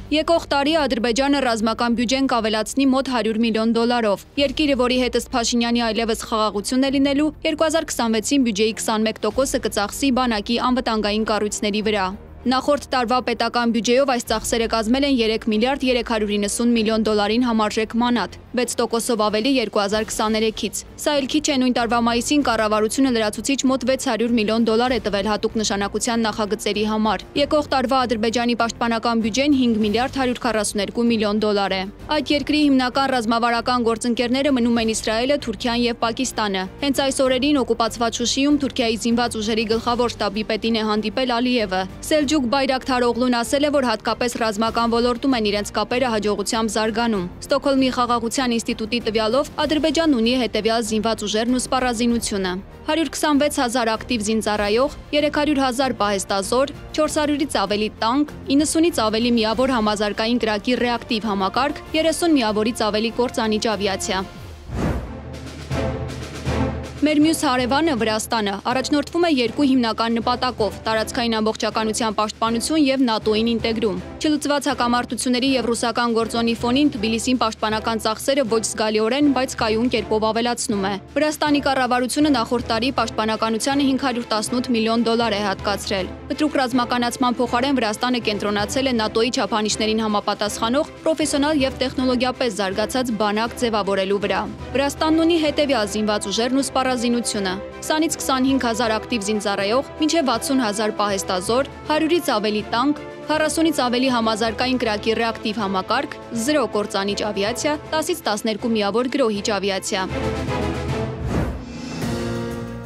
Եկող տարի Ադրբեջանը ռազմական բյուջեն կավելացնի մոտ 100 միլիոն դոլարով։ Երկիրը, որի հետ ըստ Փաշինյանի այլևս խաղաղություն է լինելու, 2026-ին բյուջեի 21%-ը կծախսի բանակի անվտանգային կառույցների վրա։ Նախորդ տարվա պետական բյուջեով այս ծախսերը կազմել են 3 միլիարդ 390 միլիոն դոլարին համարժեք մանաթ, 6%-ով ավելի 2023-ից։ Սա էլ քիչ է, նույն տարվա մայիսին կառավարությունը լրացուցիչ մոտ 600 միլիոն դոլար է տվել հատուկ նշանակության նախագծերի համար։ Եկող տարվա Ադրբեջանի պաշտպանական բյուջեն 5 միլիարդ 142 միլիոն դոլար է։ Այդ երկրի հիմնական ռազմավարական գործընկերները մնում են Իսրայելը, Թուրքիան եւ Պակիստանը։ Հենց այս օրերին օկուպացված Շուշիում Թուրքիայի զինված ուժերի գլխավոր շտաբի պետին է հանդիպել Ալիևը։ Սելջուկ Բայրակթար Օղլուն ասել է, որ հատկապես ռազմական ոլորտում են իրենց կապերը հաջողությամբ զարգանում։ Ստոկհոլմի խաղաղության ինստիտուտի տվյալով Ադրբեջանն ունի հետևյալ զինված ուժերն ու սպառազինությունը. 126,000 ակտիվ զինծառայող, 300,000 պահեստազոր, 400-ից ավելի տանկ, 90-ից ավելի միավոր համազարգային կրակի ռեակտիվ համակարգ, 30 միավորից ավելի կործանիչ ավիացիա։ Մեր մյուս հարևանը Վրաստանը առաջնորդվում է երկու հիմնական նպատակով՝ տարածքային ամբողջականության պաշտպանություն եւ ՆԱՏՕ-ին ինտեգրում։ Չլուծված հակամարտությունների եւ ռուսական գործոնի ֆոնին Թբիլիսին պաշտպանական ծախսերը ոչ զգալիորեն, բայց կայուն կերպով ավելացնում է։ Վրաստանի կառավարությունը նախորդ տարի պաշտպանականությանը 518 միլիոն դոլար է հատկացրել։ Պտրուկ ռազմականացման փոխարեն Վրաստանը կենտրոնացել է ՆԱՏՕ-ի չափանիշներին համապատասխանող պրոֆեսիոնալ եւ տեխնոլոգիապես զարգացած բանակ ձևավորելու վրա։ Վրաստանն ունի հետևյալ զինված ուժերն ու սպառազինությունը. 20-ից 25,000 ակտիվ զինծառայող, մինչև 60,000 պահեստազոր, 100-ից ավելի տանկ, 40-ից ավելի համազարգային կրակի ռեակտիվ համակարգ, 0 կործանիչ ավիացիա, 10-ից 12 միավոր գրոհիչ ավիացիա։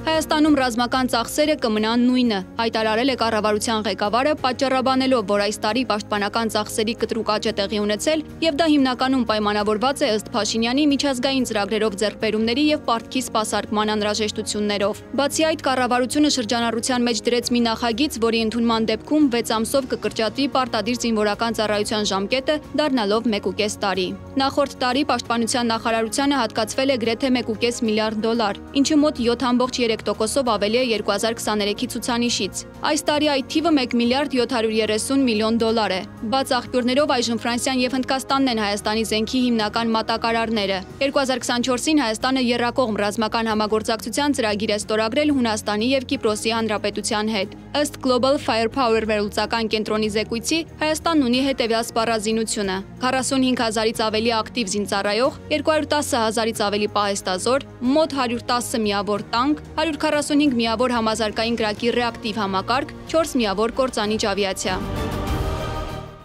Հայաստանում ռազմական ծախսերը կմնան նույնը, հայտարարել է կառավարության ղեկավարը, պատճառաբանելով, որ այս տարի պաշտպանական ծախսերի կտրուկ աճ է տեղի ունեցել եւ դա հիմնականում պայմանավորված է ըստ Փաշինյանի միջազգային ծրագրերով ձեռքբերումների եւ պարտքի սպասարկման անհրաժեշտություններով։ Բացի այդ, կառավարությունը շրջանառության մեջ դրեց մի նախագիծ, որի ընդունման դեպքում 6 ամսով կկրճատվի պարտադիր զինվորական ծառայության ժամկետը, դառնալով 1.5 տարի։ Նախորդ տարի պաշտպանության նախարարությանը հատկացվել է գրեթե 1.5 միլիարդ դոլար, ինչը մոտ 7.3%-ով ավելի է 2023-ի ցուցանիշից։ Այս տարի այդ թիվը 1 միլիարդ 730 միլիոն դոլար է։ Բաց աղբյուրներով այժմ Ֆրանսիան եւ Հնդկաստանն են Հայաստանի զենքի հիմնական մատակարարները։ 2024-ին Հայաստանը եռակողմ ռազմական համագործակցության ծրագիր է ստորագրել Հունաստանի եւ Կիպրոսի Հանրապետության հետ։ Ըստ Global Firepower վերլուծական կենտրոնի զեկույցի, Հայաստանն ունի հետևյալ սպառազինությունը. 45,000-ից ավելի ակտիվ զինծառայող, 210,000-ից ավելի պահեստազոր, մոտ 110 միավոր տանկ, 145 միավոր համազարգային կրակի ռեակտիվ համակարգ, 4 միավոր կործանիչ ավիացիա։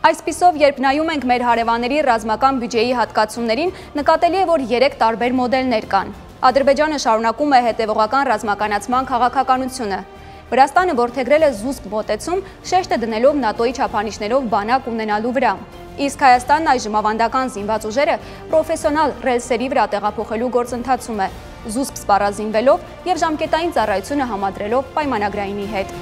Այսպիսով, երբ նայում ենք մեր հարևանների ռազմական բյուջեի հատկացումներին, նկատելի է, որ 3 տարբեր մոդելներ կան։ Ադրբեջանը շարունակում է հետևողական ռազմականացման քաղաքականությունը։ Վրաստանը որդեգրել է զուսպ մոտեցում, շեշտը դնելով ՆԱՏՕ-ի չափանիշներով բանակ ունենալու վրա։ Իսկ Հայաստանն այժմ ավանդական զինված ուժերը պրոֆեսիոնալ ռելսերի վրա տեղափոխելու գործընթացում է, զուսպ սպառազինվելով եւ ժամկետային ծառայությունը համադրելով պայմանագրայինի հետ։